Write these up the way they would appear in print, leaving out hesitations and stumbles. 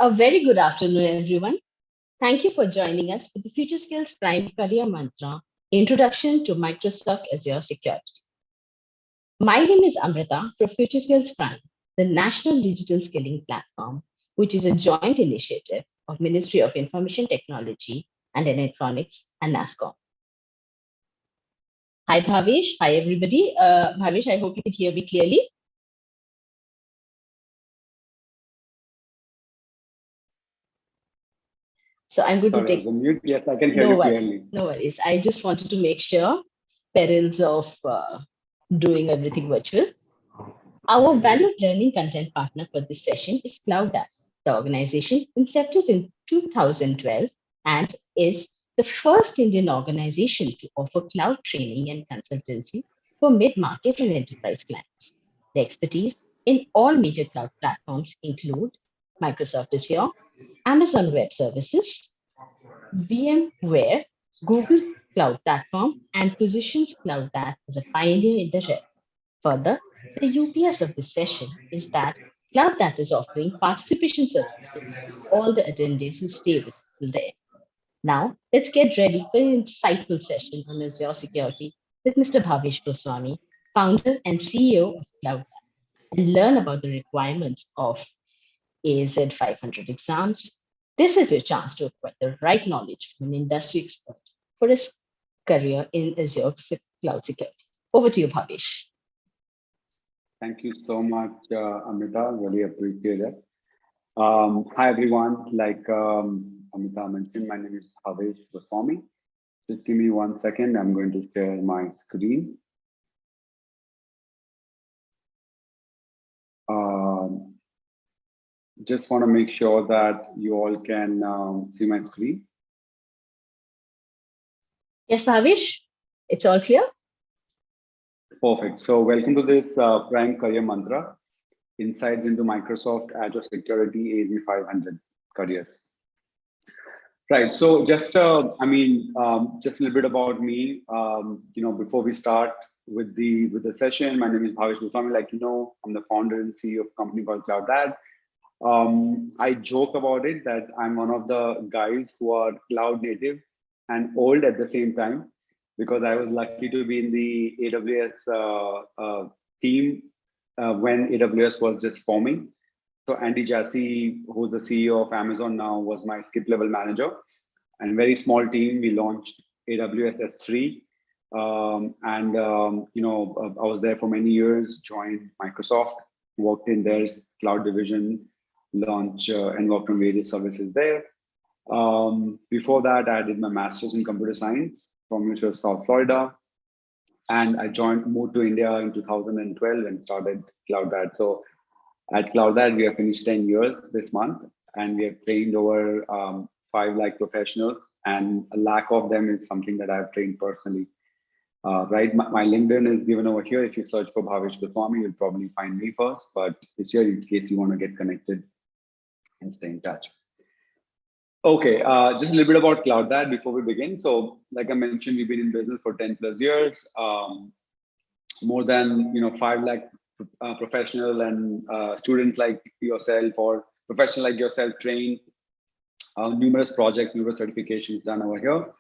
A very good afternoon, everyone. Thank you for joining us for the FutureSkills Prime Career Mantra Introduction to Microsoft Azure Security. My name is Amrita from FutureSkills Prime, the national digital skilling platform, which is a joint initiative of Ministry of Information Technology and Electronics and NASSCOM. Hi, Bhavesh. Hi, everybody. Bhavesh, I hope you can hear me clearly. So I'm going to take. Mute. Yes, I can hear you clearly. No worries. I just wanted to make sure, perils of doing everything virtual. Our valued learning content partner for this session is CloudApp, the organization incepted in 2012 and is the first Indian organization to offer cloud training and consultancy for mid-market and enterprise clients. The expertise in all major cloud platforms include Microsoft Azure, Amazon Web Services, VMware, Google Cloud Platform, and positions CloudApp as a pioneer in the realm. Further, the UPS of this session is that CloudApp is offering participation certificates to all the attendees who stay with us till the end. Now, let's get ready for an insightful session on Azure Security with Mr. Bhavesh Goswami, founder and CEO of CloudApp, and learn about the requirements of AZ-500 exams. This is your chance to acquire the right knowledge from an industry expert for his career in Azure Cloud Security. Over to you, Bhavesh. Thank you so much, Amrita. Really appreciate it. Hi, everyone. Like Amrita mentioned, my name is Bhavesh Goswami. Just give me 1 second. I'm going to share my screen. Just want to make sure that you all can see my screen. Yes, Bhavesh, it's all clear? Perfect. So welcome to this Prime Career Mantra, Insights into Microsoft Azure Security AZ-500 Careers. Right. So just, just a little bit about me. Before we start with the session, my name is Bhavesh Goswami. Like I'm the founder and CEO of a company called CloudApp. I joke about it that I'm one of the guys who are cloud native and old at the same time, because I was lucky to be in the AWS team when AWS was just forming. So Andy Jassy, who's the CEO of Amazon now, was my skip level manager. And very small team, we launched AWS S3. I was there for many years, joined Microsoft, worked in their cloud division, launched and worked on various services there. Before that, I did my master's in computer science from University of South Florida. And I moved to India in 2012 and started CloudApp. So at CloudApp, we have finished 10 years this month, and we have trained over 5 lakh professionals, and a lakh of them is something that I've trained personally. Right, my LinkedIn is given over here. If you search for Bhavesh Goswami, you'll probably find me first, but it's here in case you want to get connected and stay in touch. Okay, just a little bit about CloudApp before we begin. So, like I mentioned, we've been in business for 10 plus years. More than 5 lakh professional and students like yourself or professional like yourself trained. Numerous projects, numerous certifications done over here.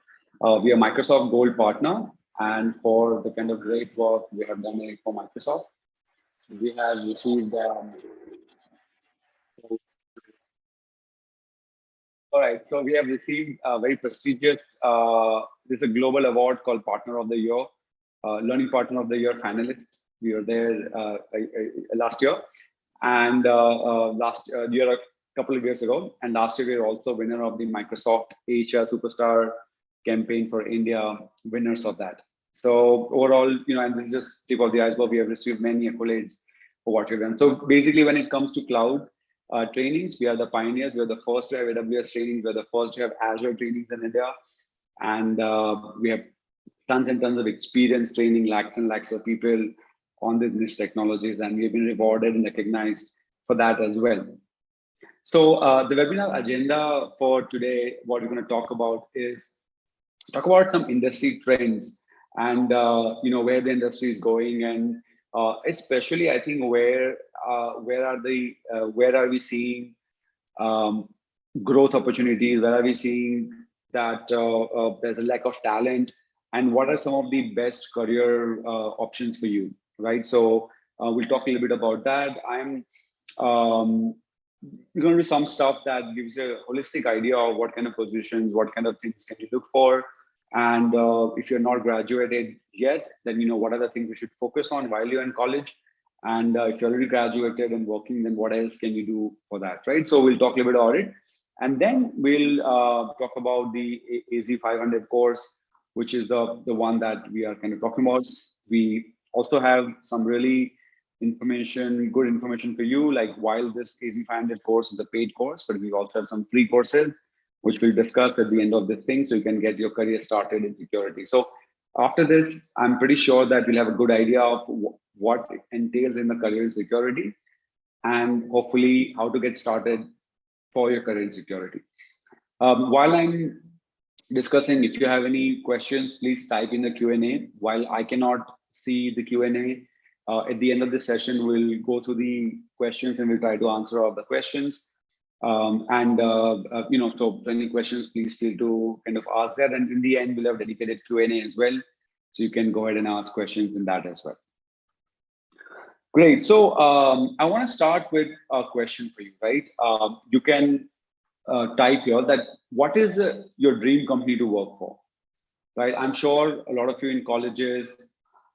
We are Microsoft Gold partner, and for the kind of great work we have done for Microsoft, we have received. All right, so we have received a very prestigious, this is a global award called Partner of the Year, Learning Partner of the Year finalist. We were there last year, and last year, a couple of years ago, and last year we were also winner of the Microsoft Asia Superstar campaign for India, winners of that. So overall, and this is just tip of the iceberg, we have received many accolades for what we've done. So basically, when it comes to cloud trainings, we are the pioneers. We're the first to have AWS trainings. We're the first to have Azure trainings in India. And we have tons and tons of experience training lakhs and lakhs of people on these niche technologies. And we've been rewarded and recognized for that as well. So the webinar agenda for today, what we're going to talk about is talk about some industry trends and where the industry is going, and especially I think where are we seeing growth opportunities? Where are we seeing that there's a lack of talent? And what are some of the best career options for you, right? So we'll talk a little bit about that. We're going to do some stuff that gives a holistic idea of what kind of positions, what kind of things can you look for. And if you're not graduated yet, then what are the things you should focus on while you're in college? And if you're already graduated and working, then what else can you do for that, right? So we'll talk a little bit about it. And then we'll talk about the AZ-500 course, which is the one that we are kind of talking about. We also have some really good information for you, like while this AZ-500 course is a paid course, but we also have some free courses, which we'll discuss at the end of this thing, so you can get your career started in security. So after this, I'm pretty sure that we'll have a good idea of what it entails in the career in security, and hopefully how to get started for your career in security. While I'm discussing, if you have any questions, please type in the Q&A. While I cannot see the Q&A, at the end of the session, we'll go through the questions and we'll try to answer all the questions. So any questions, please feel to kind of ask that. And in the end, we'll have dedicated Q&A as well. So you can go ahead and ask questions in that as well. Great. So I want to start with a question for you, right? You can type here that what is your dream company to work for, right? I'm sure a lot of you in colleges,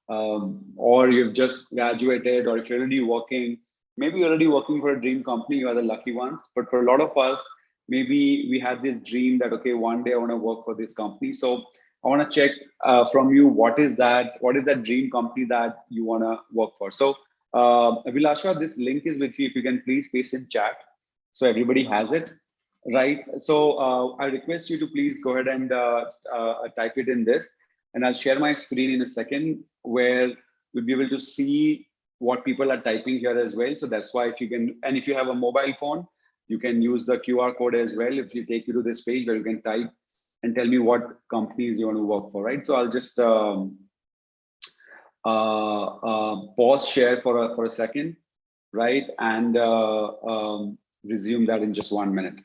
or you've just graduated, or if you're already working, maybe you're already working for a dream company, you are the lucky ones. But for a lot of us, maybe we had this dream that, okay, one day I want to work for this company. So I want to check from you, what is that dream company that you want to work for? So Vilasha, this link is with you. If you can please paste in chat so everybody has it, right? So I request you to please go ahead and type it in this, and I'll share my screen in a second where you'll be able to see what people are typing here as well. So that's why if you can, and if you have a mobile phone, you can use the QR code as well. If you take you to this page where you can type and tell me what companies you want to work for, right? So I'll just pause share for a second, right? And resume that in just 1 minute.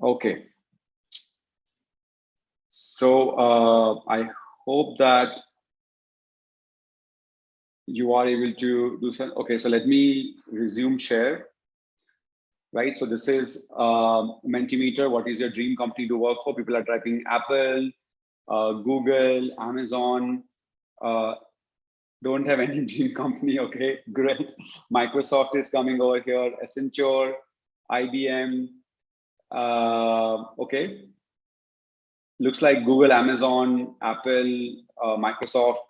Okay. So I hope that you are able to do so. Okay, so let me resume share. Right, so this is Mentimeter. What is your dream company to work for? People are typing Apple, Google, Amazon. Don't have any dream company. Okay, great. Microsoft is coming over here. Accenture, IBM. Okay. Looks like Google, Amazon, Apple, Microsoft,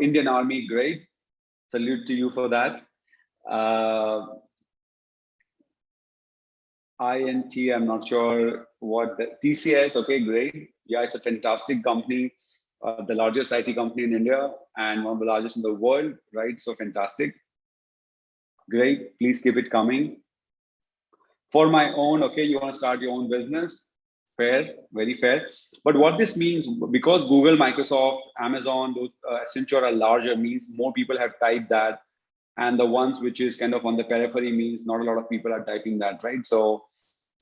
Indian Army. Great. Salute to you for that. INT, I'm not sure what the TCS. Okay, great. Yeah, it's a fantastic company, the largest IT company in India and one of the largest in the world, right? So fantastic. Great. Please keep it coming. For my own, okay, you want to start your own business. Fair, very fair. But what this means, because Google, Microsoft, Amazon, those Accenture are larger, means more people have typed that. And the ones which is kind of on the periphery means not a lot of people are typing that, right? So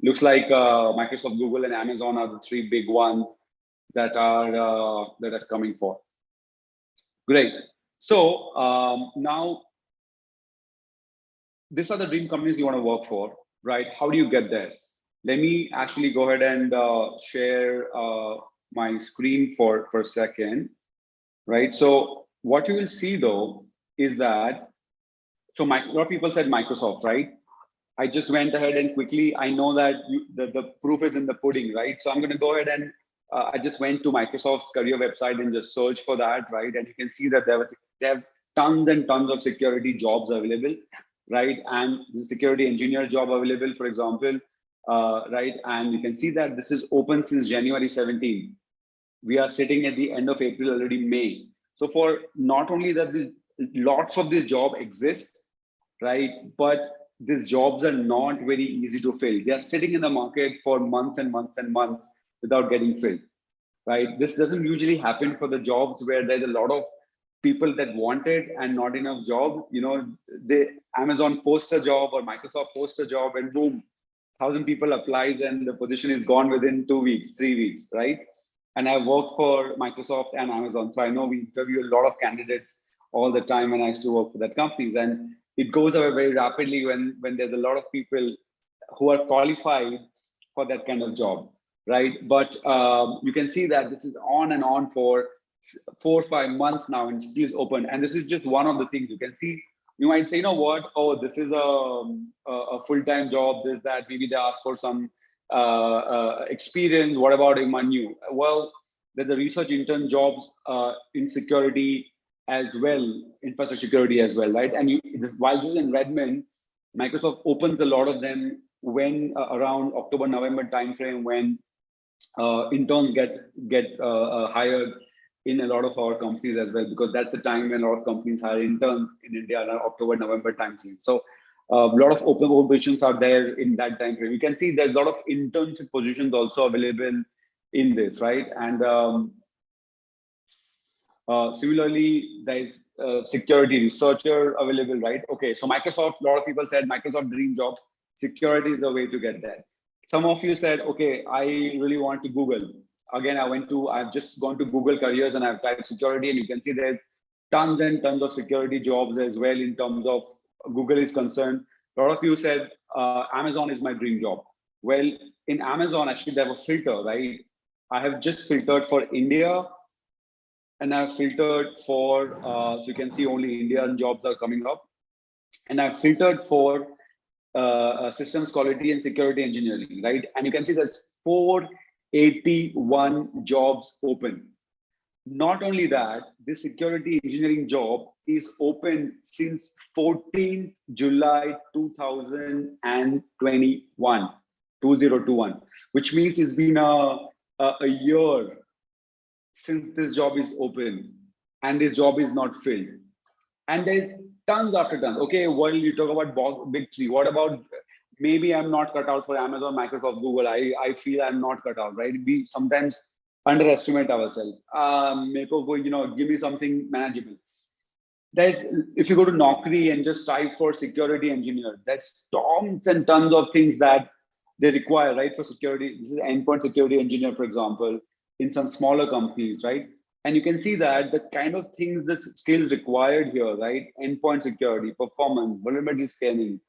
looks like Microsoft, Google, and Amazon are the three big ones that are coming for. Great. So now, these are the dream companies you want to work for, right? How do you get there? Let me actually go ahead and share my screen for a second, right? So what you will see though is that, so a lot of people said Microsoft, right? I just went ahead and quickly, I know that the proof is in the pudding, right? So I'm going to go ahead and I just went to Microsoft's career website and just search for that, right? And you can see that they have tons and tons of security jobs available, right? And the security engineer job available, for example, right? And you can see that this is open since January 17. We are sitting at the end of April, already May. So for not only that, lots of this job exists, right? But these jobs are not very easy to fill. They are sitting in the market for months and months and months without getting filled. right? This doesn't usually happen for the jobs where there's a lot of people that want it and not enough job. Amazon posts a job or Microsoft posts a job and boom, 1,000 people applies and the position is gone within 2 weeks, 3 weeks, right? And I've worked for Microsoft and Amazon, so I know we interview a lot of candidates all the time when I used to work for that companies, and it goes away very rapidly when there's a lot of people who are qualified for that kind of job, right? But you can see that this is on and on for 4 or 5 months now, and still is open. And this is just one of the things you can see. You might say, you know what? Oh, this is a full-time job. This, that. Maybe they ask for some experience. What about Imanyu? Well, there's a research intern jobs in security as well, infrastructure security as well, right? And while this is in Redmond, Microsoft opens a lot of them when around October, November timeframe, when interns get hired in a lot of our companies as well, because that's the time when a lot of companies hire interns in India around October, November timeframe. So a lot of open positions are there in that time frame. You can see there's a lot of internship positions also available in this, right? And similarly, there is security researcher available, right? Okay, so Microsoft, a lot of people said Microsoft dream job, security is the way to get there. Some of you said, okay, I really want to Google. Again, I've just gone to Google careers and I've typed security, and you can see there's tons and tons of security jobs as well in terms of Google is concerned. A lot of you said Amazon is my dream job. Well, in Amazon, actually, they have a filter, right? I have just filtered for India, and I've filtered for, so you can see only Indian jobs are coming up. And I've filtered for systems quality and security engineering, right? And you can see there's 481 jobs open. Not only that, this security engineering job is open since 14th July 2021, which means it's been a year since this job is open and this job is not filled. And there's tons after tons. Okay, well, you talk about big three. What about, maybe I'm not cut out for Amazon, Microsoft, Google. I feel I'm not cut out, right? We sometimes underestimate ourselves. Give me something manageable. If you go to Naukri and just type for security engineer, that's tons and tons of things that they require, right? For security, this is endpoint security engineer, for example, in some smaller companies, right? And you can see that the kind of things, the skills required here, right? Endpoint security, performance, vulnerability scanning,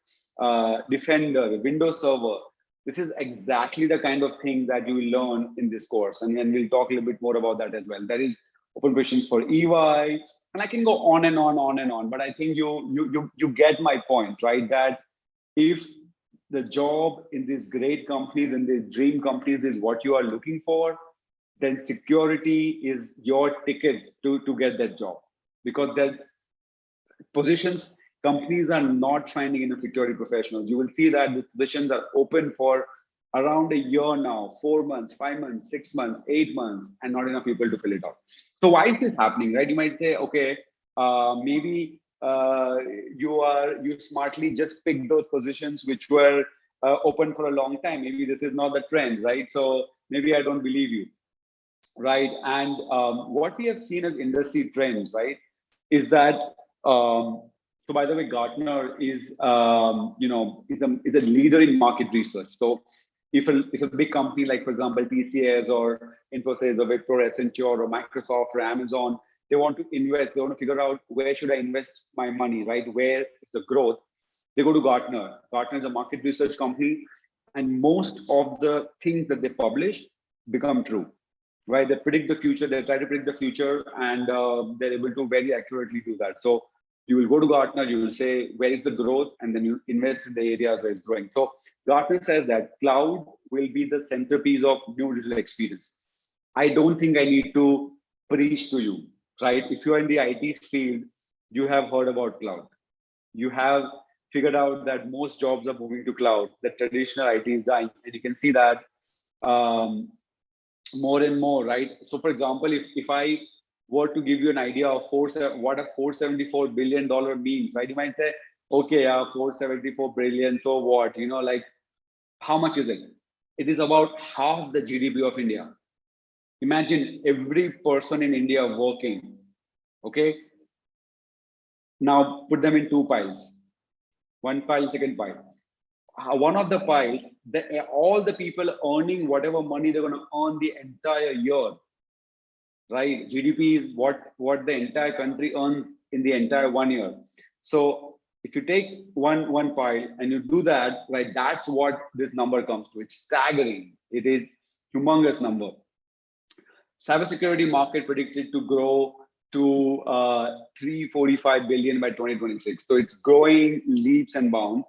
Defender, Windows Server. This is exactly the kind of thing that you will learn in this course. And then we'll talk a little bit more about that as well. There is open questions for EY, and I can go on and on. But I think you get my point, right? That if the job in these great companies, in these dream companies is what you are looking for, then security is your ticket to get that job, because that positions, companies are not finding enough security professionals. You will see that the positions are open for around a year now, 4 months, 5 months, 6 months, 8 months, and not enough people to fill it out. So why is this happening, right? You might say, okay, maybe you smartly just picked those positions which were open for a long time. Maybe this is not the trend, right? So maybe I don't believe you, right? And what we have seen as industry trends, right, is that so by the way, Gartner is is a leader in market research. So if a big company like, for example, TCS or Infosys or Wipro, Accenture or Microsoft or Amazon, they want to invest, they want to figure out where should I invest my money, right? Where is the growth? They go to Gartner. Gartner is a market research company, and most of the things that they publish become true, right? They predict the future, they try to predict the future, and they're able to very accurately do that. So you will go to Gartner, you will say, where is the growth? And then you invest in the areas where it's growing. So Gartner says that cloud will be the centerpiece of new digital experience. I don't think I need to preach to you, right? If you're in the IT field, you have heard about cloud. You have figured out that most jobs are moving to cloud, that traditional IT is dying. And you can see that more and more, right? So for example, if I were to give you an idea of what a $474 billion means, right? You might say, okay, 474 billion, so what? Like, how much is it? It is about half the GDP of India. Imagine every person in India working, okay? Now put them in two piles, one pile, second pile. One of the piles, all the people earning whatever money they're going to earn the entire year, right? GDP is what the entire country earns in the entire 1 year. So if you take one pile and you do that, right, that's what this number comes to. It's staggering. It is humongous number. Cybersecurity market predicted to grow to 345 billion by 2026. So it's growing leaps and bounds,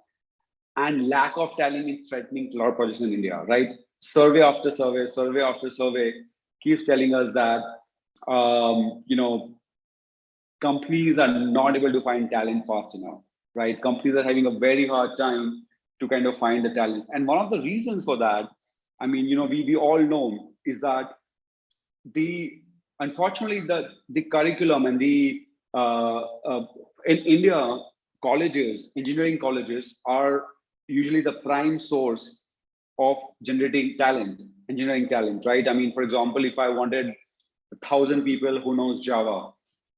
and lack of talent is threatening cloud projects in India, right? Survey after survey keeps telling us that companies are not able to find talent fast enough, right? Companies are having a very hard time to kind of find the talent. And one of the reasons for that, I mean, we all know is that unfortunately the curriculum and in India, engineering colleges are usually the prime source of generating talent, engineering talent, right? I mean, for example, if I wanted 1,000 people who knows Java,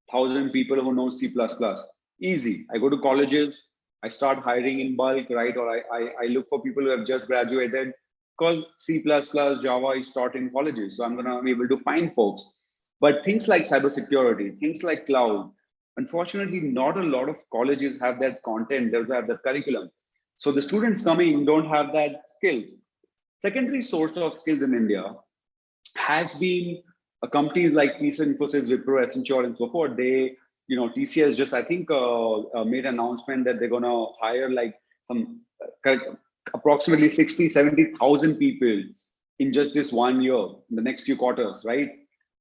1,000 people who know C++, easy. I go to colleges, I start hiring in bulk, right? Or I look for people who have just graduated, because C++, Java is taught in colleges. So I'm going to be able to find folks. But things like cybersecurity, things like cloud, unfortunately, not a lot of colleges have that content, they have that curriculum. So the students coming don't have that skill. Secondary source of skills in India has been companies like TCS, Infosys, Wipro, Accenture, and so forth. TCS just, I think, made an announcement that they're going to hire like some approximately 60, 70,000 people in just this 1 year, in the next few quarters, right?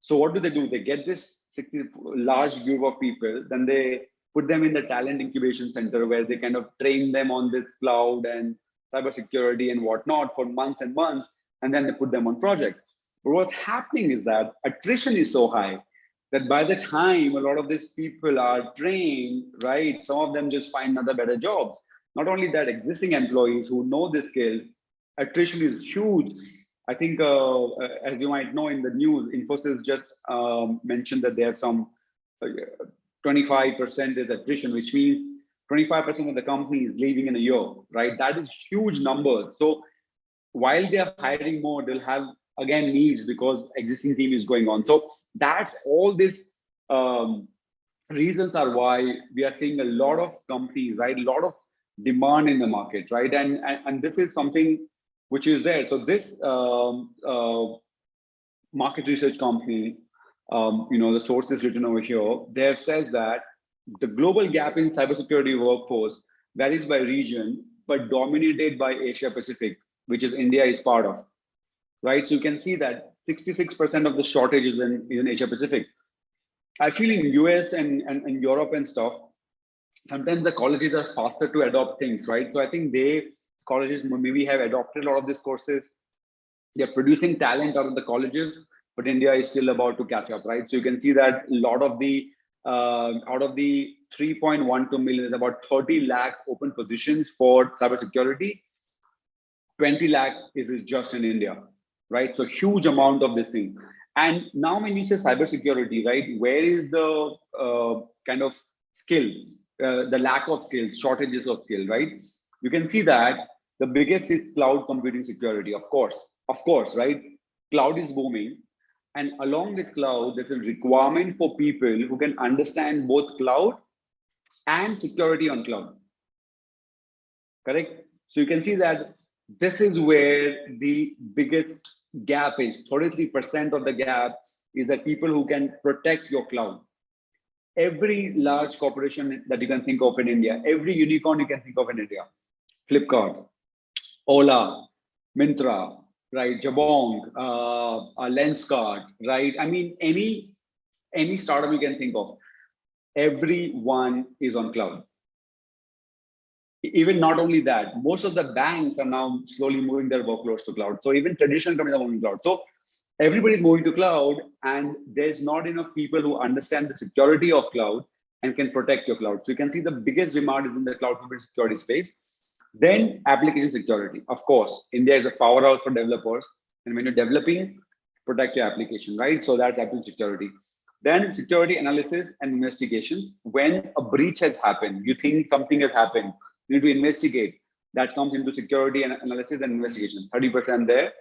So what do? They get this 60 large group of people, then they put them in the talent incubation center where they kind of train them on this cloud and cybersecurity and whatnot for months and months, and then they put them on projects. But what's happening is that attrition is so high that by the time a lot of these people are trained, right, some of them just find another better jobs. Not only that, existing employees who know the skills, attrition is huge. I think, as you might know in the news, Infosys just mentioned that they have some 25% is attrition, which means 25% of the company is leaving in a year, right? That is huge numbers. So while they are hiring more, they'll have again needs because existing team is going on. So that's all these reasons are why we are seeing a lot of companies, right? A lot of demand in the market, right? And this is something which is there. So this market research company, the source is written over here. They have said that the global gap in cybersecurity workforce varies by region, but dominated by Asia Pacific, which is India is part of, right? So you can see that 66% of the shortage is in Asia Pacific. I feel in US and Europe and stuff, sometimes the colleges are faster to adopt things, right? So I think colleges maybe have adopted a lot of these courses. They're producing talent out of the colleges, but India is still about to catch up, right? So you can see that a lot of the out of the 3.12 million is about 30 lakh open positions for cybersecurity. 20 lakh is just in India, right? So huge amount of this thing. And now when you say cybersecurity, right, where is the kind of skill, the lack of skills, shortages of skill, right? You can see that the biggest is cloud computing security, of course, right? Cloud is booming. And along with cloud, there's a requirement for people who can understand both cloud and security on cloud, correct? So you can see that this is where the biggest gap is. 33% of the gap is that people who can protect your cloud. Every large corporation that you can think of in India, every unicorn you can think of in India, Flipkart, Ola, Myntra, right, Jabong, Lenskart, right? I mean, any startup you can think of, everyone is on cloud. Even not only that, most of the banks are now slowly moving their workloads to cloud. So even traditional companies are moving to cloud. So everybody's moving to cloud, and there's not enough people who understand the security of cloud and can protect your cloud. So you can see the biggest demand is in the cloud computing security space. Then application security. Of course, India is a powerhouse for developers. And when you're developing, protect your application, right? So that's application security. Then security analysis and investigations. When a breach has happened, you think something has happened, you need to investigate. That comes into security and analysis and investigation, 30% there.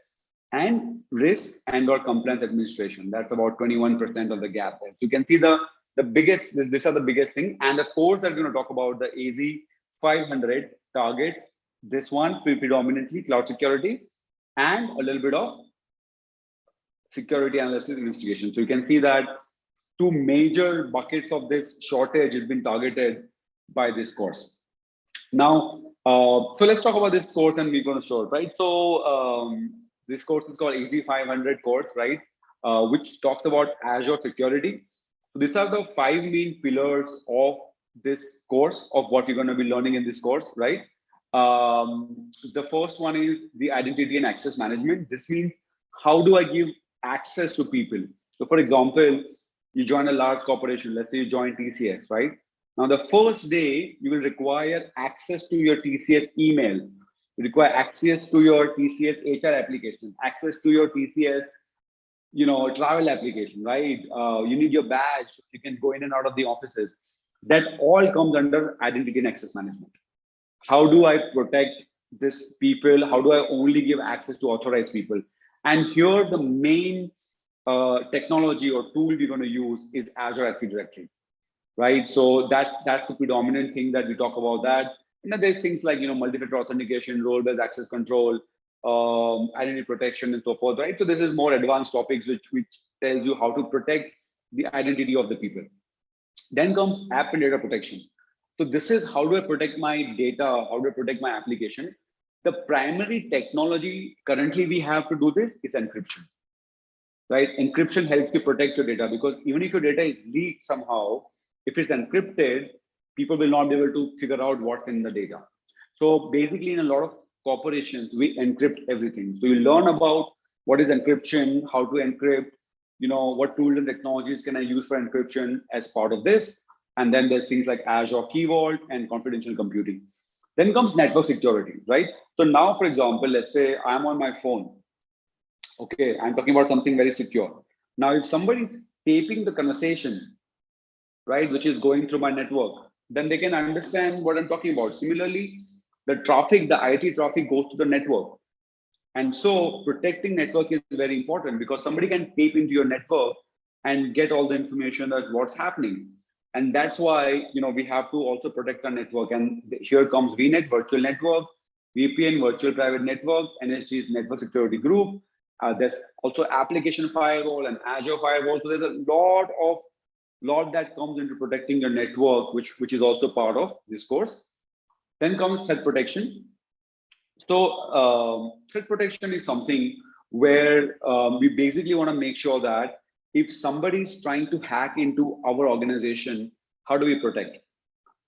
And risk and or compliance administration. That's about 21% of the gap there. So you can see the biggest, these are the biggest thing. And the course that we're going to talk about, the AZ-500 target, this one predominantly cloud security and a little bit of security analysis investigation. So you can see that two major buckets of this shortage has been targeted by this course. Now, so let's talk about this course and we're going to show it, right? So this course is called AZ-500 course, right? Which talks about Azure security. So these are the 5 main pillars of this course, of what you're going to be learning in this course, right? The first one is the identity and access management. This means how do I give access to people? So for example, you join a large corporation, let's say you join TCS, right? Now the first day you will require access to your TCS email, you require access to your TCS HR application, access to your TCS, travel application, right? You need your badge, so you can go in and out of the offices. That all comes under identity and access management. How do I protect this people? How do I only give access to authorized people? And here the main technology or tool we're going to use is Azure Active Directory, right? So that's the predominant thing that we talk about that. And then there's things like, multi-factor authentication, role-based access control, identity protection and so forth, right? So this is more advanced topics which tells you how to protect the identity of the people. Then comes app and data protection. So this is how do I protect my data? How do I protect my application? The primary technology currently we have to do this is encryption, right? Encryption helps you protect your data because even if your data is leaked somehow, if it's encrypted, people will not be able to figure out what's in the data. So basically in a lot of corporations, we encrypt everything. So you learn about what is encryption, how to encrypt, what tools and technologies can I use for encryption as part of this. And then there's things like Azure Key Vault and confidential computing. Then comes network security, right? So now, for example, let's say I'm on my phone. Okay, I'm talking about something very secure. Now, if somebody's taping the conversation, right, which is going through my network, then they can understand what I'm talking about. Similarly, the traffic, the IT traffic goes to the network. And so protecting network is very important because somebody can tape into your network and get all the information that's what's happening. And that's why, we have to also protect our network. And here comes VNet, virtual network, VPN, virtual private network, NSG's network security group. There's also application firewall and Azure firewall. So there's a lot that comes into protecting your network, which is also part of this course. Then comes threat protection. So threat protection is something where we basically want to make sure that if somebody is trying to hack into our organization, how do we protect?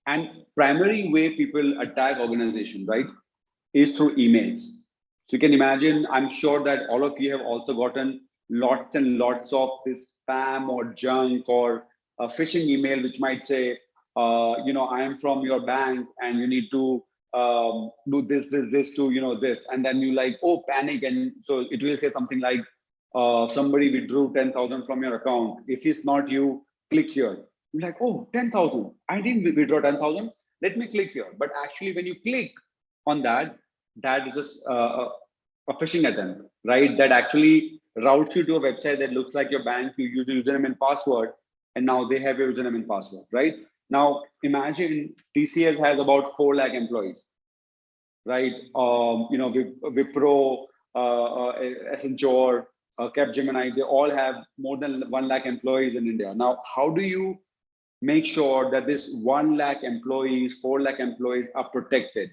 And primary way people attack organization, right, is through emails. So you can imagine, I'm sure that all of you have also gotten lots and lots of this spam or junk or a phishing email, which might say, I am from your bank and you need to do this to, this. And then you like, oh, panic. And so it will say something like, somebody withdrew 10,000 from your account. If it's not you, click here. You're like, oh, 10,000. I didn't withdraw 10,000. Let me click here. But actually, when you click on that, that is just a phishing attempt, right? That actually routes you to a website that looks like your bank. You use your username and password, and now they have your username and password, right? Now, imagine TCS has about 4 lakh employees, right? Wipro, Accenture, Capgemini, they all have more than 1 lakh employees in India. Now, how do you make sure that this 1 lakh employees, 4 lakh employees are protected,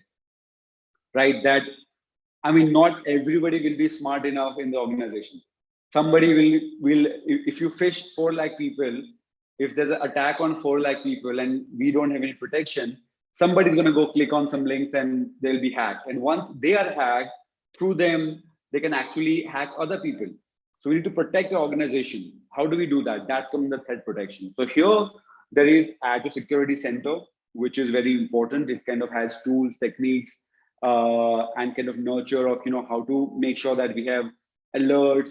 right? That, I mean, not everybody will be smart enough in the organization. Somebody will if you fish 4 lakh people, if there's an attack on 4 lakh people and we don't have any protection, somebody's going to go click on some links and they'll be hacked. And once they are hacked, through them, they can actually hack other people. So we need to protect the organization. How do we do that? That's coming the threat protection. So here there is Azure Security Center, which is very important. It kind of has tools, techniques, and kind of nurture of how to make sure that we have alerts,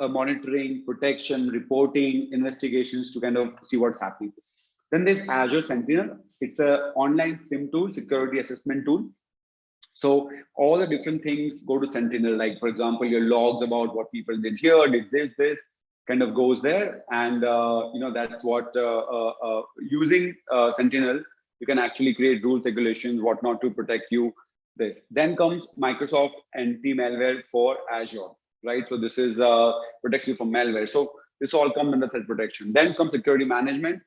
monitoring, protection, reporting, investigations to kind of see what's happening. Then there's Azure Sentinel. It's an online SIM tool, security assessment tool. So all the different things go to Sentinel, like for example, your logs about what people did here, did this kind of goes there. And that's what using Sentinel, you can actually create rules, regulations, whatnot to protect you. This then comes Microsoft anti-malware for Azure, right? So this is protects you from malware. So this all comes under threat protection. Then comes security management,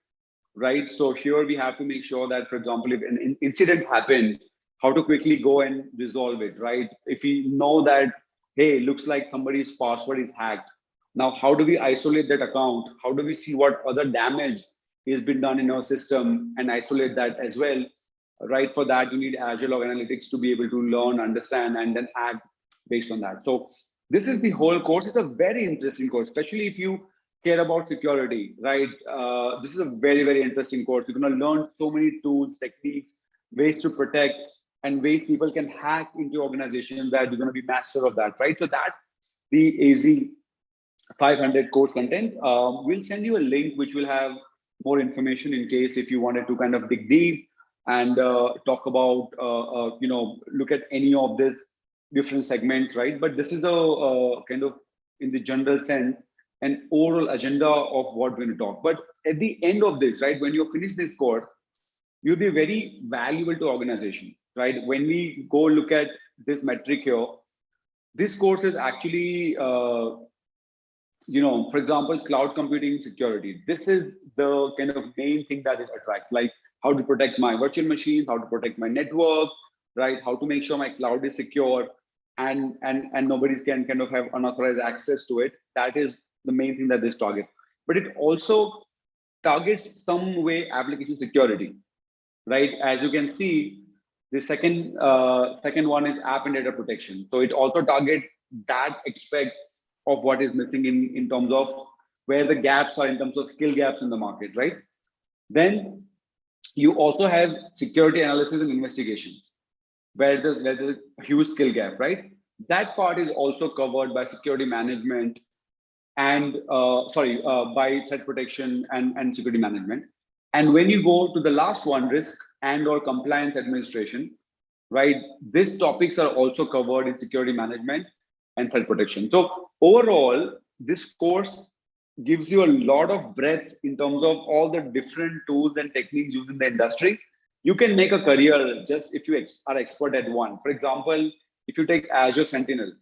right? So here we have to make sure that, for example, if an incident happened, how to quickly go and resolve it, right? If we know that, hey, looks like somebody's password is hacked. Now, how do we isolate that account? How do we see what other damage has been done in our system and isolate that as well, right? For that, you need Azure Log Analytics to be able to learn, understand, and then act based on that. So this is the whole course. It's a very interesting course, especially if you care about security, right? This is a very, very interesting course. You're going to learn so many tools, techniques, ways to protect, and ways people can hack into organizations that you're going to be master of that, right? So that's the AZ-500 course content. We'll send you a link which will have more information in case if you wanted to kind of dig deep and talk about, look at any of these different segments, right? But this is a kind of, in the general sense, an overall agenda of what we're going to talk. But at the end of this, right, when you finish this course, you'll be very valuable to organization, right? When we go look at this metric here, this course is actually, for example, cloud computing security. This is the kind of main thing that it attracts, like how to protect my virtual machines, how to protect my network, right? How to make sure my cloud is secure and nobody can kind of have unauthorized access to it. That is the main thing that this targets. But it also targets some way application security, right? As you can see, the second one is app and data protection. So it also targets that aspect of what is missing in terms of where the gaps are in terms of skill gaps in the market, right? Then you also have security analysis and investigations, where there's a huge skill gap, right? That part is also covered by security management and by threat protection and security management. And when you go to the last one, risk and or compliance administration, right? These topics are also covered in security management and threat protection. So overall, this course gives you a lot of breadth in terms of all the different tools and techniques used in the industry. You can make a career just if you are expert at one. For example, if you take Azure Sentinel,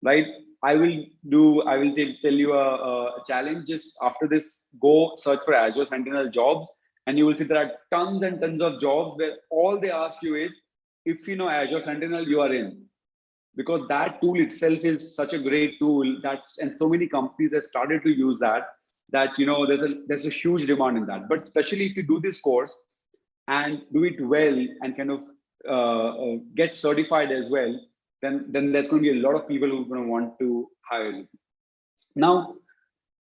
right? I will tell you a challenge. Just after this, go search for Azure Sentinel jobs, and you will see there are tons and tons of jobs where all they ask you is, if you know Azure Sentinel, you are in. Because that tool itself is such a great tool and so many companies have started to use that there's a huge demand in that. But especially if you do this course and do it well and kind of get certified as well, then there's going to be a lot of people who are going to want to hire you. Now,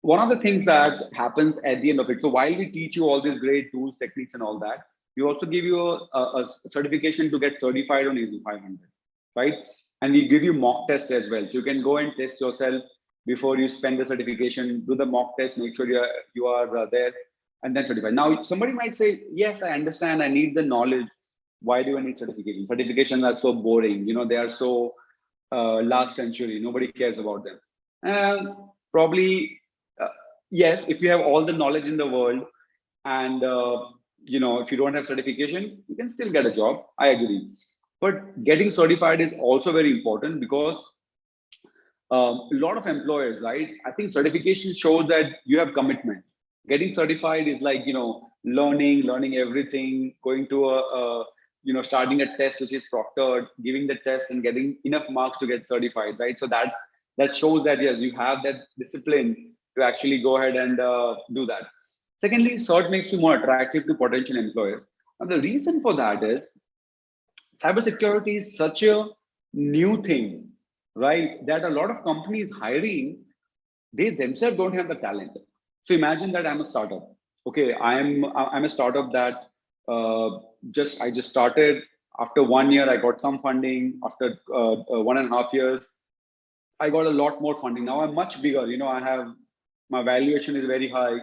one of the things that happens at the end of it, so while we teach you all these great tools, techniques, and all that, we also give you a certification to get certified on AZ-500, right? And we give you mock test as well. So you can go and test yourself before you spend the certification, do the mock test, make sure you are there, and then certify. Now, somebody might say, yes, I understand, I need the knowledge. Why do I need certification? Certifications are so boring. They are so last century. Nobody cares about them. Probably, yes, if you have all the knowledge in the world and, if you don't have certification, you can still get a job. I agree. But getting certified is also very important because a lot of employers, right? I think certification shows that you have commitment. Getting certified is like, learning everything, going to starting a test which is proctored, giving the test and getting enough marks to get certified, right? So that shows that, yes, you have that discipline to actually go ahead and do that. Secondly, cert makes you more attractive to potential employers. And the reason for that is cybersecurity is such a new thing, right? That a lot of companies hiring, they themselves don't have the talent. So imagine that I'm a startup. Okay, I'm a startup that I just started. After 1 year, I got some funding. After 1.5 years, I got a lot more funding. Now I'm much bigger. I have, my valuation is very high.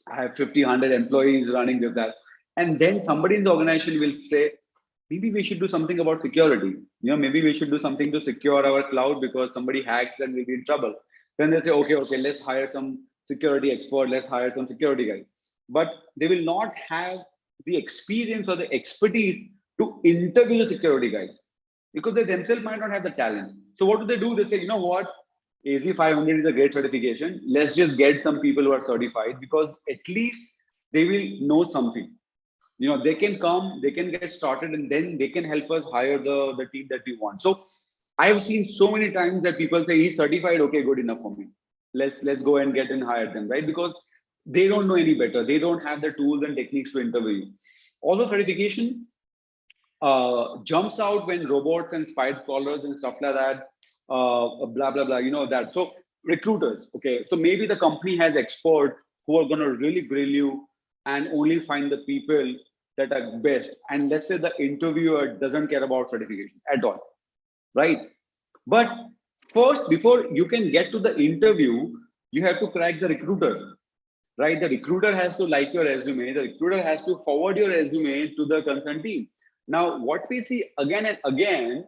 I have 50, 100 employees running this, that. And then somebody in the organization will say, maybe we should do something about security. Maybe we should do something to secure our cloud because somebody hacks and we'll be in trouble. Then they say, okay, let's hire some security expert, let's hire some security guy. But they will not have the experience or the expertise to interview the security guys because they themselves might not have the talent. So what do? They say, you know what? AZ-500 is a great certification. Let's just get some people who are certified because at least they will know something. They can come, they can get started, and then they can help us hire the team that we want. So I've seen so many times that people say he's certified, okay, good enough for me. Let's go and get and hire them, right? Because they don't know any better. They don't have the tools and techniques to interview you. Also, certification jumps out when robots and spy crawlers and stuff like that, blah blah blah. That. So recruiters, okay. So maybe the company has experts who are going to really grill you and only find the people that are best. And let's say the interviewer doesn't care about certification at all, right? But first, before you can get to the interview, you have to crack the recruiter, right? The recruiter has to like your resume. The recruiter has to forward your resume to the concerned team. Now, what we see again and again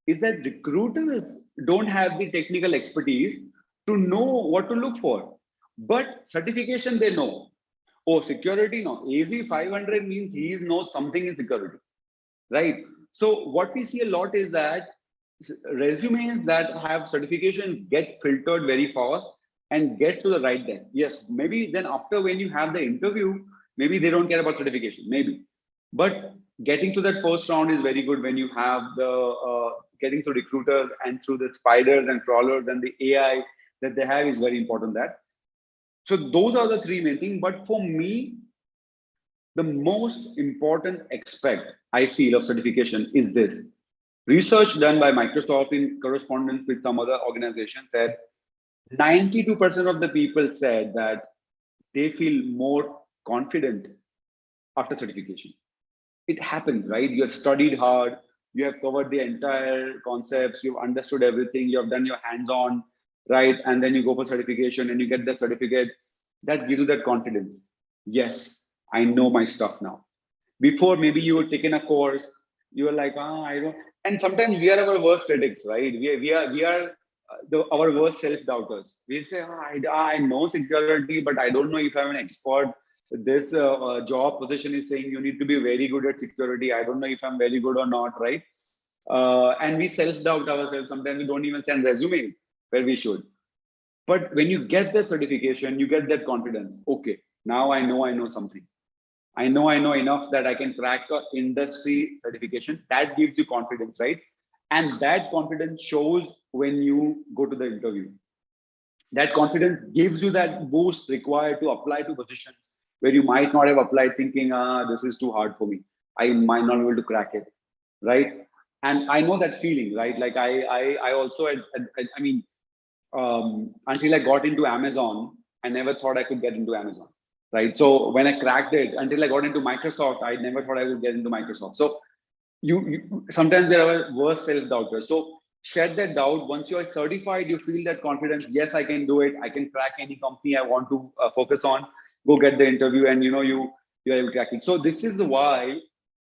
is that recruiters don't have the technical expertise to know what to look for. But certification, they know. Oh, security, no. AZ-500 means he knows something in security, right? So what we see a lot is that resumes that have certifications get filtered very fast and get to the right desk. Yes, maybe then after when you have the interview, maybe they don't care about certification, maybe. But getting to that first round is very good when you have the getting through recruiters and through the spiders and crawlers and the AI that they have is very important. That. So those are the three main things. But for me, the most important aspect I feel of certification is this. Research done by Microsoft in correspondence with some other organizations said 92% of the people said that they feel more confident after certification. It happens, right? You have studied hard, you have covered the entire concepts, you've understood everything, you have done your hands-on, right? And then you go for certification and you get the certificate. That gives you that confidence. Yes, I know my stuff now. Before, maybe you were taking a course, you were like, I don't. And sometimes we are our worst critics, right? We are our worst self-doubters. We say, I know security, but I don't know if I'm an expert. This job position is saying you need to be very good at security. I don't know if I'm very good or not, right? And we self-doubt ourselves. Sometimes we don't even send resumes where we should. But when you get the certification, you get that confidence. Okay, now I know something. I know enough that I can crack an industry certification. That gives you confidence, right? And that confidence shows when you go to the interview. That confidence gives you that boost required to apply to positions where you might not have applied thinking, this is too hard for me. I might not be able to crack it, right? And I know that feeling, right? Like I also, I mean, until I got into Amazon, I never thought I could get into Amazon, right? So when I cracked it, until I got into Microsoft, I never thought I would get into Microsoft. So you sometimes there are worse self-doubters. So shed that doubt. Once you are certified, you feel that confidence. Yes, I can do it. I can crack any company I want to focus on. Go get the interview, and you're able to crack it. So this is why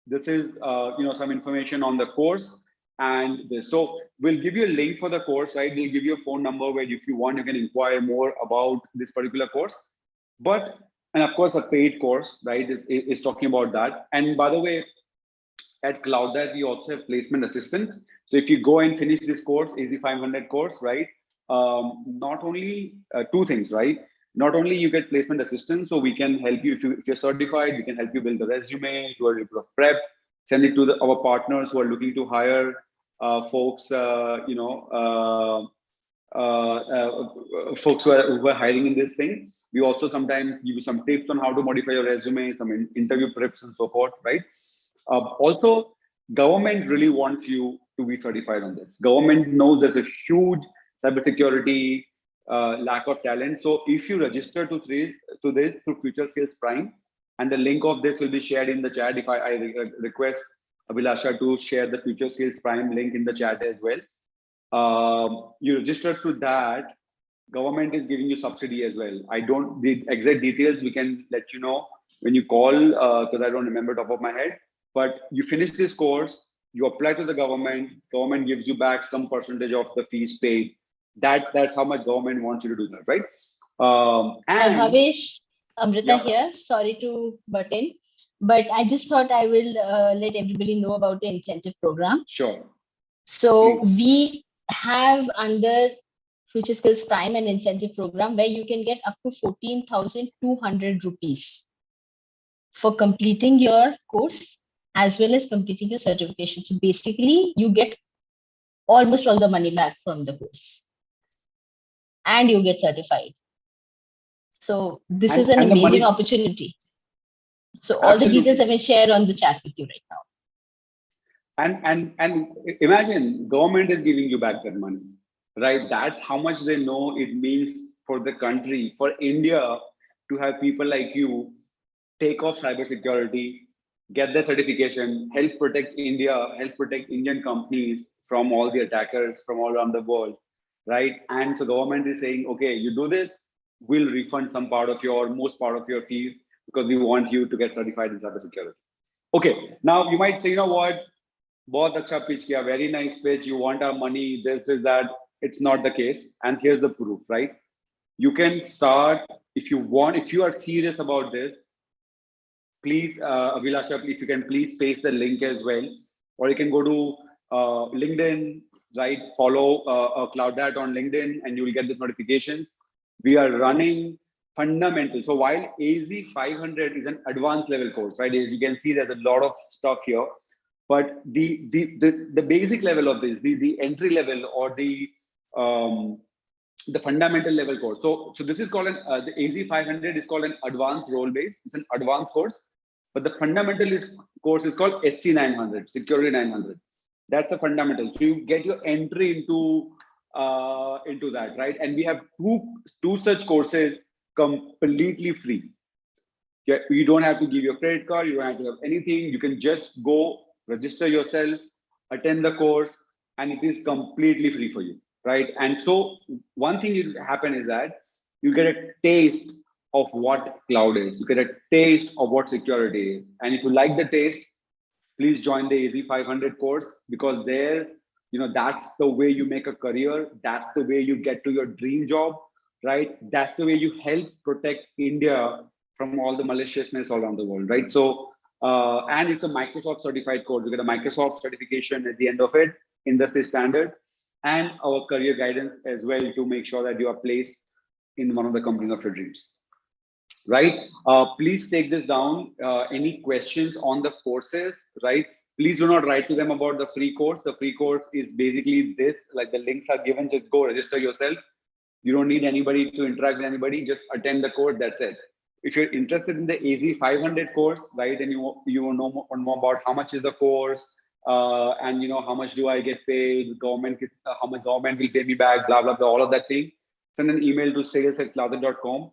this is some information on the course. And this. So we'll give you a link for the course, right? We'll give you a phone number where if you want, you can inquire more about this particular course. But, and of course, a paid course, right, is talking about that. And by the way, at CloudDat, we also have placement assistance. So if you go and finish this course, AZ-500 course, right, not only two things, right? Not only you get placement assistance, so we can help you, if you're certified, we can help you build the resume, do a little bit of prep, send it to our partners who are looking to hire folks, folks who are hiring in this thing. We also sometimes give you some tips on how to modify your resume, some interview preps and so forth, right? Also, government really wants you to be certified on this. Government knows there's a huge cybersecurity lack of talent. So if you register to this through FutureSkills Prime, and the link of this will be shared in the chat. If I request Abhilasha to share the FutureSkills Prime link in the chat as well. you register through that, government is giving you subsidy as well. I don't, the exact details we can let you know when you call, because I don't remember top of my head, but you finish this course, you apply to the government gives you back some percentage of the fees paid. That's how much government wants you to do that, right? And Bhavesh, Amrita yeah, here. Sorry to butt in, but I just thought I will let everybody know about the incentive program. sure, So please. we have under FutureSkills Prime an incentive program where you can get up to 14,200 rupees for completing your course as well as completing your certification. So basically, you get almost all the money back from the course and you get certified. So this is an And the amazing money, opportunity. So all the details I absolutely. will share on the chat with you right now. And imagine government is giving you back that money, right? That's how much they know it means for the country, for India, to have people like you take off cybersecurity, get the certification, help protect India, help protect Indian companies from all the attackers from all around the world, right? And so government is saying, okay, you do this, we'll refund some part of your, most part of your fees because we want you to get certified in cybersecurity. Okay, now you might say, you know what, बहुत अच्छा pitch किया, very nice pitch, you want our money, this that. It's not the case, and here's the proof, right? You can start if you want, if you are serious about this. Please, Abhilasha, if you can please paste the link as well, or you can go to LinkedIn, right? Follow CloudDat on LinkedIn, and you will get the notifications. We are running fundamentals. So while AZ-500 is an advanced level course, right? As you can see, there's a lot of stuff here, but the basic level of this, the entry level or the fundamental level course. So this is called the AZ-500 is called an advanced role base. It's an advanced course, but the fundamental course is called SC900, Security 900. That's the fundamental. So you get your entry into that, right? And we have two such courses completely free. You don't have to give your credit card. You don't have to have anything. You can just go register yourself, attend the course, and it is completely free for you, right? And so one thing will happen is that you get a taste of what cloud is. You get a taste of what security is. And if you like the taste, please join the AZ-500 course, because there, that's the way you make a career. That's the way you get to your dream job, right? That's the way you help protect India from all the maliciousness all around the world, right? So, and it's a Microsoft certified course. You get a Microsoft certification at the end of it, industry standard, and our career guidance as well to make sure that you are placed in one of the companies of your dreams, right? Please take this down. Any questions on the courses, right? Please do not write to them about the free course. The free course is basically this, like the links are given, just go register yourself. You don't need anybody to interact with anybody, just attend the course, that's it. If you're interested in the AZ-500 course, right, and you want to know more about how much is the course, and how much do I get paid, government, how much government will pay me back, blah, blah, blah, all of that thing, send an email to sales@clouded.com.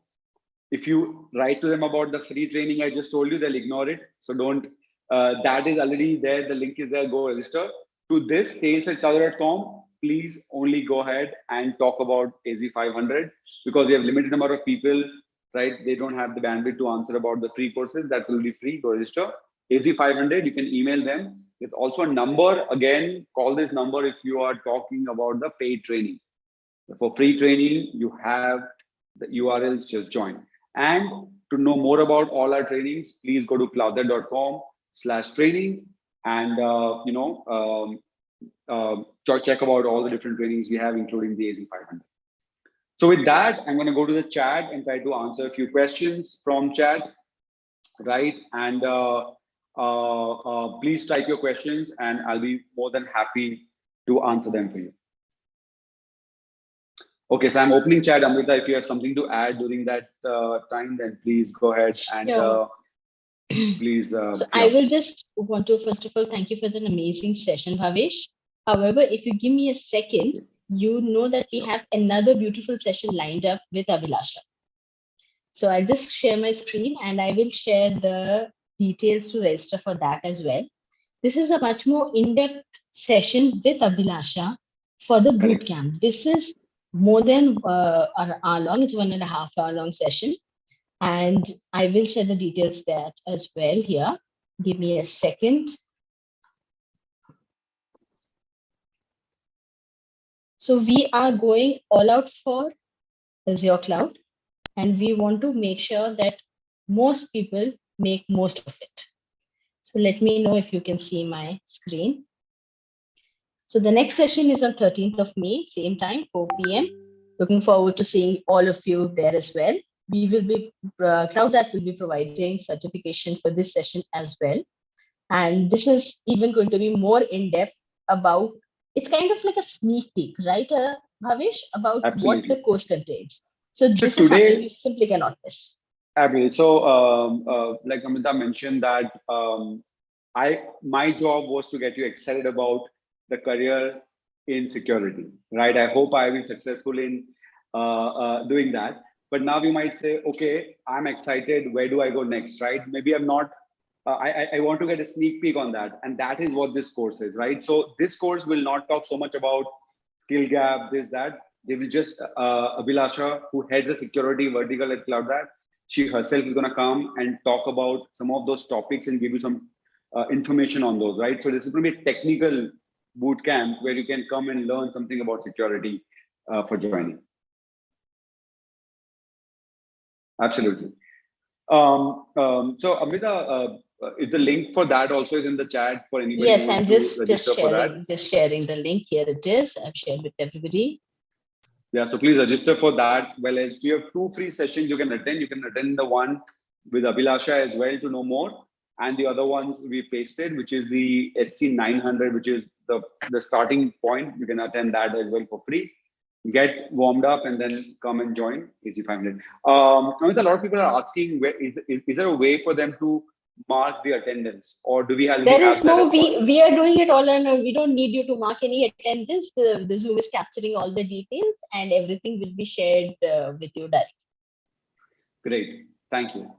If you write to them about the free training I just told you, they'll ignore it. So don't, that is already there. The link is there, go register. To this, sales@clouded.com, please only go ahead and talk about AZ-500, because we have limited number of people, right? They don't have the bandwidth to answer about the free courses. That will be free, go register. AZ-500, you can email them. There's also a number, again, call this number if you are talking about the paid training. For free training, you have the URLs, just join. And to know more about all our trainings, please go to clouded.com/trainings and check about all the different trainings we have, including the AZ-500. So with that, I'm going to go to the chat and try to answer a few questions from chat, right? And please type your questions and I'll be more than happy to answer them for you. Okay, so I'm opening chat. Amrita, if you have something to add during that time, then please go ahead and please. So I will just want to, first of all, thank you for an amazing session, Bhavesh. However, if you give me a second, you know that we have another beautiful session lined up with Abhilasha. So I'll just share my screen and I will share the details to register for that as well. This is a much more in-depth session with Abhilasha for the boot Correct. camp. This is more than an hour long. It's 1.5 hour long session. And I will share the details that as well here. Give me a second. So we are going all out for Azure Cloud, and we want to make sure that most people make most of it. So let me know if you can see my screen. So the next session is on 13th of May, same time, 4 p.m. Looking forward to seeing all of you there as well. We will be, CloudAt will be providing certification for this session as well. And this is even going to be more in-depth about, it's kind of like a sneak peek, right, Bhavish, about what the Absolutely. course contains. So So this is something today, you simply cannot miss. Absolutely. So, like Amita mentioned that my job was to get you excited about the career in security, right? I hope I will be successful in doing that. But now you might say, okay, I'm excited. Where do I go next, right? Maybe I'm not. I want to get a sneak peek on that, and that is what this course is, right? So this course will not talk so much about skill gap, this, that. They will just Abhilasha, who heads the security vertical at CloudRat, she herself is going to come and talk about some of those topics and give you some information on those, right? So this is going to be a technical boot camp where you can come and learn something about security for joining. Absolutely. So Amrita, is the link for that also is in the chat for anybody who Yes, wants I'm to just register for that? sharing the link. Here it is. I've shared with everybody. Yeah, so please register for that. Well, as we have 2 free sessions you can attend. You can attend the one with Abhilasha as well to know more. And the other ones we pasted, which is the ST900, which is the starting point. You can attend that as well for free. Get warmed up and then come and join AZ-500. A lot of people are asking, where is there a way for them to mark the attendance, or do we already There have is that no, as part of it? we are doing it all, and we don't need you to mark any attendance. The Zoom is capturing all the details, and everything will be shared with you directly. Great, thank you.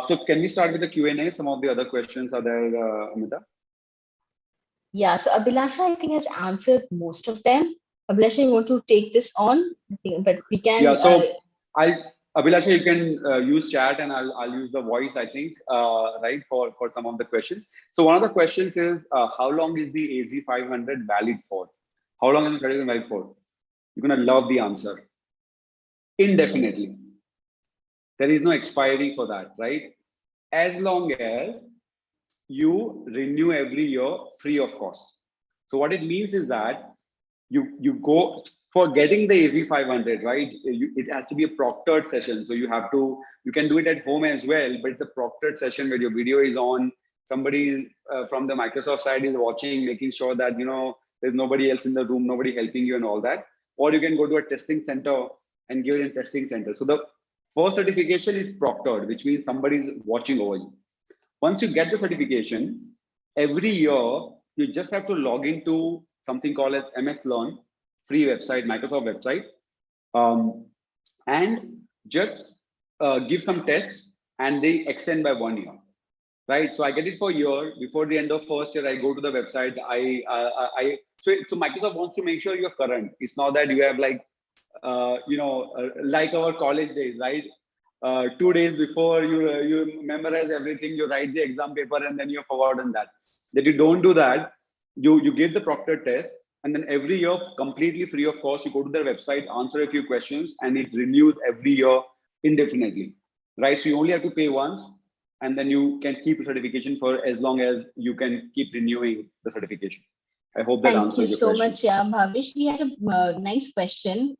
So can we start with the Q&A? Some of the other questions are there, Amita? Yeah, so Abhilasha, I think, has answered most of them. Abhilasha, you want to take this on? I think, but we Yeah, can. so Abhilasha, you can use chat and I'll use the voice, I think, right, for some of the questions. So one of the questions is, how long is the AZ-500 valid for? How long is the certificate valid for? You're going to love the answer. Indefinitely. There is no expiry for that, right? As long as you renew every year free of cost. So what it means is that you go for getting the AZ-500, right? It has to be a proctored session. So you can do it at home as well, but it's a proctored session where your video is on. Somebody from the Microsoft side is watching, making sure that, there's nobody else in the room, nobody helping you and all that. Or you can go to a testing center and give it in testing center. So the first certification is proctored, which means somebody is watching over you. Once you get the certification, every year you just have to log into something called as MS Learn, free website, Microsoft website, and just give some tests, and they extend by 1 year, right? So I get it for a year. Before the end of first year, I go to the website. So Microsoft wants to make sure you're current. It's not that you have like our college days, right? 2 days before you memorize everything, you write the exam paper, and then you've forgotten that. That you don't do that. You give the proctor test, and then every year, completely free of cost, you go to their website, answer a few questions, and it renews every year indefinitely, right? So you only have to pay once, and then you can keep the certification for as long as you can keep renewing the certification. I hope that Thank you answers your so question. much, yeah, Bhavish. We had a nice question.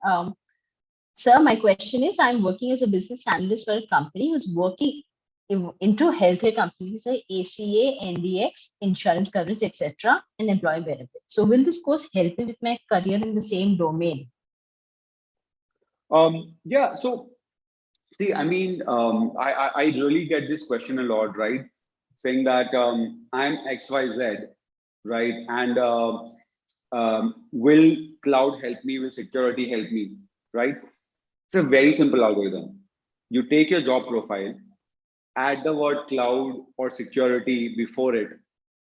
Sir, my question is, I'm working as a business analyst for a company who's working into healthcare companies like ACA, NDX, insurance coverage, etc., and employee benefits. So will this course help me with my career in the same domain? Yeah, so see, I mean, I really get this question a lot, right? Saying that I'm XYZ, right? And will cloud help me? Will security help me, right? It's a very simple algorithm. You take your job profile, add the word cloud or security before it,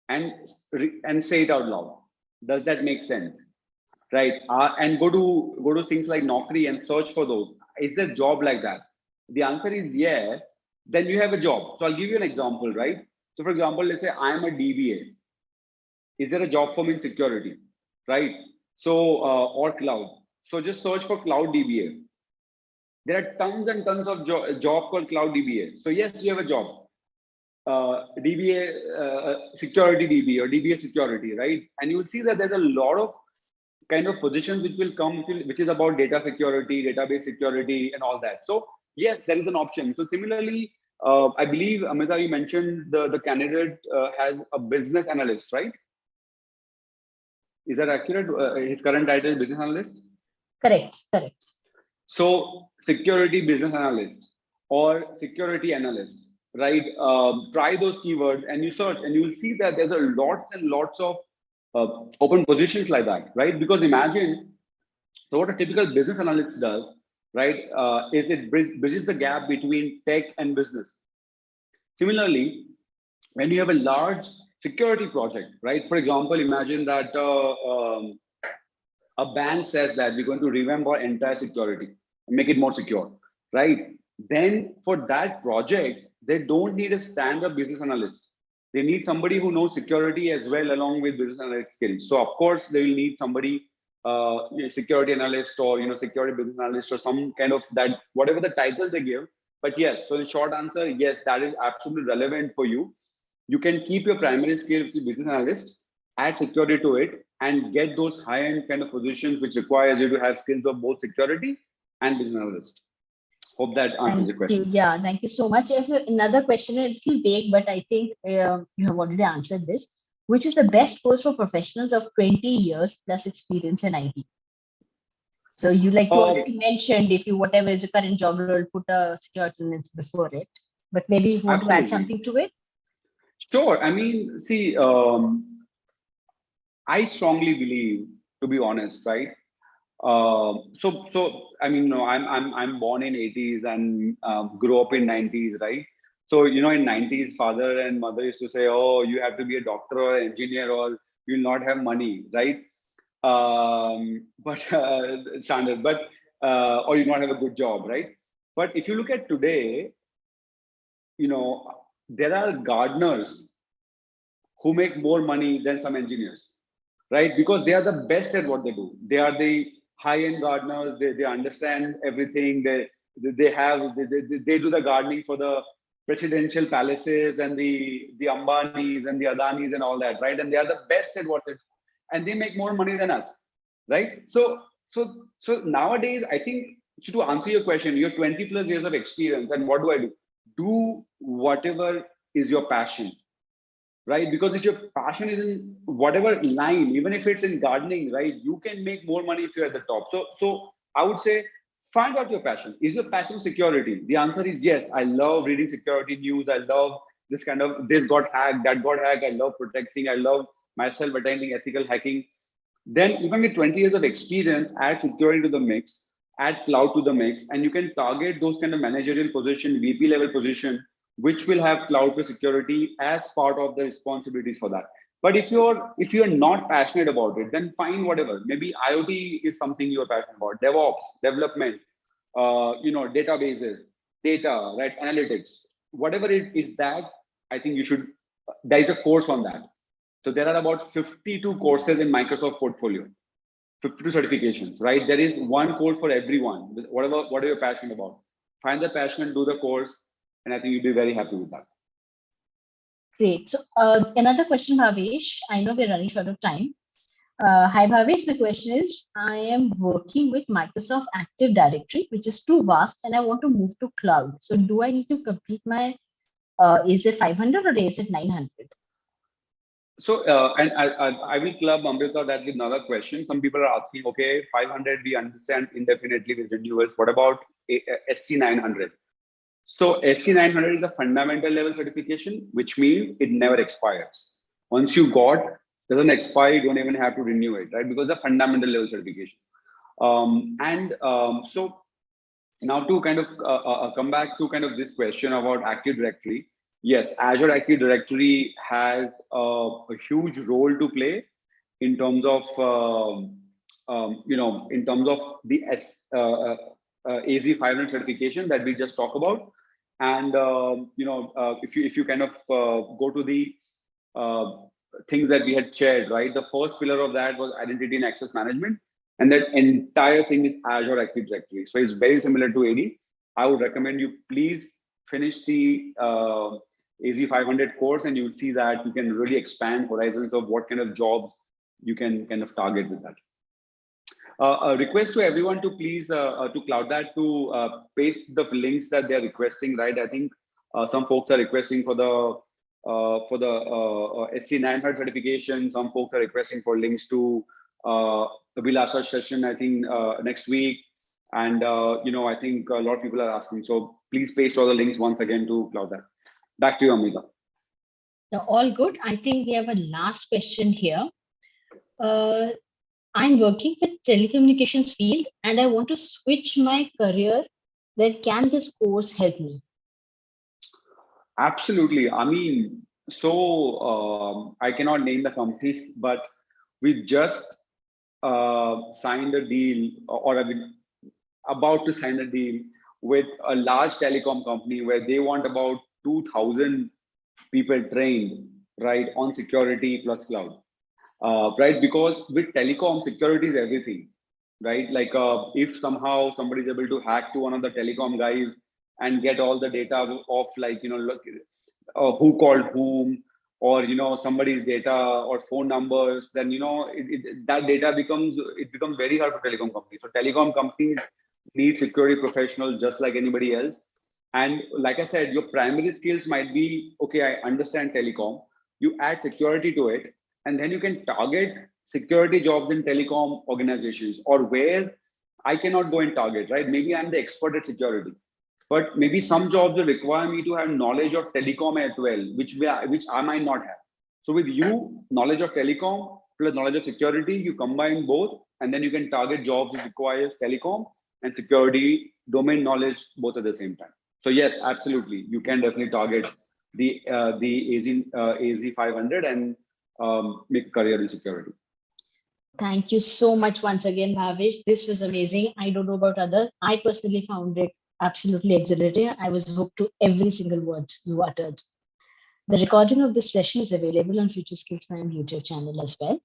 and say it out loud. Does that make sense? right? And go to things like Naukri and search for those. Is there a job like that? The answer is yes. Then you have a job. So I'll give you an example, right? So for example, let's say I'm a DBA. Is there a job for me in security, right? So or cloud. So just search for cloud DBA. There are tons and tons of job called cloud DBA. So yes, you have a job. DBA security DBA or DBA security, right? And you will see that there's a lot of kind of positions which will come, which is about data security, database security, and all that. So yes, there is an option. So similarly, I believe Amita, you mentioned the candidate has a business analyst, right? Is that accurate? His current title is business analyst. Correct. Correct. So security business analyst or security analyst, right? Try those keywords and you search, and you will see that there's a lots and lots of open positions like that, right? Because imagine, so what a typical business analyst does, right, is it bridges the gap between tech and business. Similarly, when you have a large security project, right? For example, imagine that a bank says that we're going to revamp our entire security and make it more secure, right? Then for that project, they don't need a stand-up business analyst. They need somebody who knows security as well, along with business analyst skills. So of course, they will need somebody, security analyst or security business analyst or some kind of that, whatever the title they give. But yes, so in short answer, yes, that is absolutely relevant for you. You can keep your primary skill with business analyst, add security to it, and get those high-end kind of positions which requires you to have skills of both security and business analyst. Hope that answers your question. Yeah, thank you so much. If another question, a little vague, but I think you have already answered this. Which is the best course for professionals of 20 years plus experience in IT? So you already mentioned, if you whatever is the current job role, put a security analyst before it. But maybe if you want to add something to it. Sure. I mean, see, I strongly believe, to be honest, right? So I mean, no, I'm born in 80s and grew up in 90s, right? So in 90s, father and mother used to say, "Oh, you have to be a doctor or an engineer, or you'll not have money," right? But standard, but or you not have a good job, right? But if you look at today, there are gardeners who make more money than some engineers, right? Because they are the best at what they do. They are the high-end gardeners. They understand everything. They do the gardening for the presidential palaces and the Ambanis and the Adanis and all that, right? And they are the best at what they do, and they make more money than us, right? So nowadays, I think, to answer your question, you have 20 plus years of experience, and what do I do? Do whatever is your passion, right? Because if your passion is in whatever line, even if it's in gardening, right, you can make more money if you're at the top. So I would say, find out your passion. Is your passion security? The answer is yes. I love reading security news. I love this got hacked, that got hacked. I love protecting. I love myself attending ethical hacking. Then even with 20 years of experience, add security to the mix, add cloud to the mix, and you can target those kind of managerial position, VP level position, which will have cloud to security as part of the responsibilities for that. But if you're not passionate about it, then find whatever. Maybe IoT is something you're passionate about, DevOps, development, databases, data, right, analytics, whatever it is that I think you should. There is a course on that. So there are about 52 courses in Microsoft portfolio, 52 certifications, right? There is one course for everyone, whatever you're passionate about. Find the passion, do the course, and I think you'll be very happy with that. Great. So another question, Bhavesh. I know we're running short of time. Hi, Bhavesh. My question is, I am working with Microsoft Active Directory, which is too vast, and I want to move to cloud. So do I need to complete my AZ-500 or AZ-900? So, and I will club Amrita that with another question. Some people are asking, okay, 500 we understand indefinitely with renewals. What about SC900? So SC900 is a fundamental level certification, which means it never expires. Once you doesn't expire, you don't even have to renew it, right? Because the fundamental level certification. So now to kind of come back to kind of this question about Active Directory. Yes, Azure Active Directory has a huge role to play in terms of in terms of the AZ-500 certification that we just talked about. And if you kind of go to the things that we had shared, right? The first pillar of that was identity and access management, and that entire thing is Azure Active Directory. So it's very similar to AD. I would recommend you please finish the AZ-500 course, and you'll see that you can really expand horizons of what kind of jobs you can kind of target with that. A request to everyone to please to CloudDat to paste the links that they're requesting, right? I think some folks are requesting for the SC900 certification. Some folks are requesting for links to the Vilasa session, I think next week. And I think a lot of people are asking. So please paste all the links once again to CloudDat. Back to you, Amrita. All good. I think we have a last question here. I'm working with telecommunications field and I want to switch my career. Then can this course help me? Absolutely. I mean, so I cannot name the company, but we just signed a deal, or I've been about to sign a deal with a large telecom company where they want about 2,000 people trained, right, on security plus cloud. Right, because with telecom, security is everything, right? Like if somehow somebody is able to hack to one of the telecom guys and get all the data of, like, look, who called whom, or somebody's data or phone numbers, then that data becomes very hard for telecom companies. So telecom companies need security professionals just like anybody else. And like I said, your primary skills might be, okay, I understand telecom. You add security to it, and then you can target security jobs in telecom organizations, or where I cannot go and target, right? Maybe I'm the expert at security, but maybe some jobs will require me to have knowledge of telecom as well, which I might not have. So with you, knowledge of telecom plus knowledge of security, you combine both, and then you can target jobs which requires telecom and security domain knowledge both at the same time. So yes, absolutely, you can definitely target the AZ-500 and make a career in security. Thank you so much once again, Bhavesh. This was amazing. I don't know about others. I personally found it absolutely exhilarating. I was hooked to every single word you uttered. The recording of this session is available on FutureSkills Prime YouTube channel as well.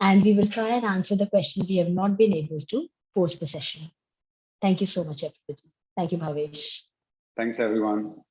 And we will try and answer the questions we have not been able to post the session. Thank you so much, everybody. Thank you, Bhavesh. Thanks, everyone.